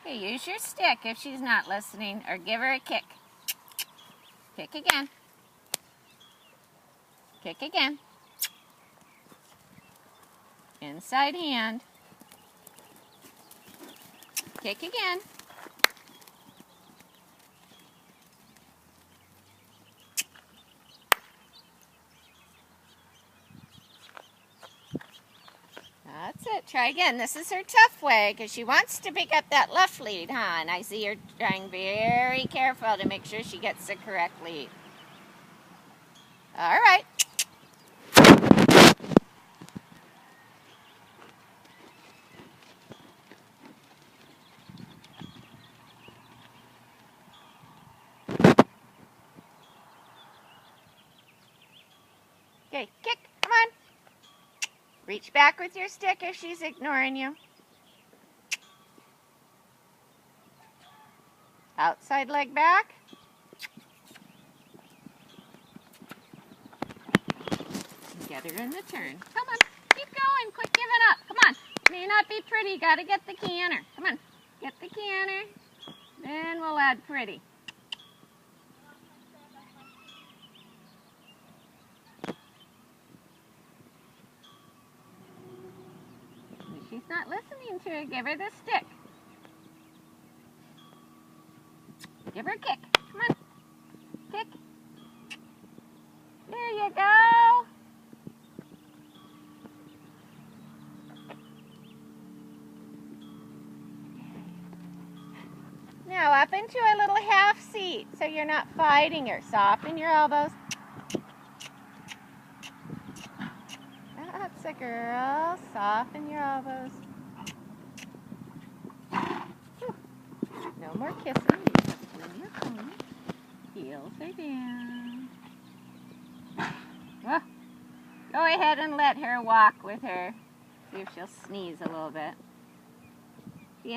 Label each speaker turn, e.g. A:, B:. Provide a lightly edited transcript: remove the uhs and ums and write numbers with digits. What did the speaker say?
A: Okay, use your stick if she's not listening, or give her a kick. Kick again. Kick again. Inside hand. Kick again. That's it. Try again. This is her tough way because she wants to pick up that left lead, huh? And I see her trying very careful to make sure she gets the correct lead. All right. Okay, kick. Come on. Reach back with your stick if she's ignoring you. Outside leg back. Get her in the turn. Come on. Keep going. Quit giving up. Come on. May not be pretty. Got to get the canter. Come on. Get the canter. Then we'll add pretty. If she's not listening to her, give her the stick. Give her a kick. Come on. Kick. There you go. Now up into a little half seat so you're not fighting her. Soften your elbows. That's a girl. Soften your elbows. No more kissing. You just in your phone. Heels are down. Oh, go ahead and let her walk with her. See if she'll sneeze a little bit. She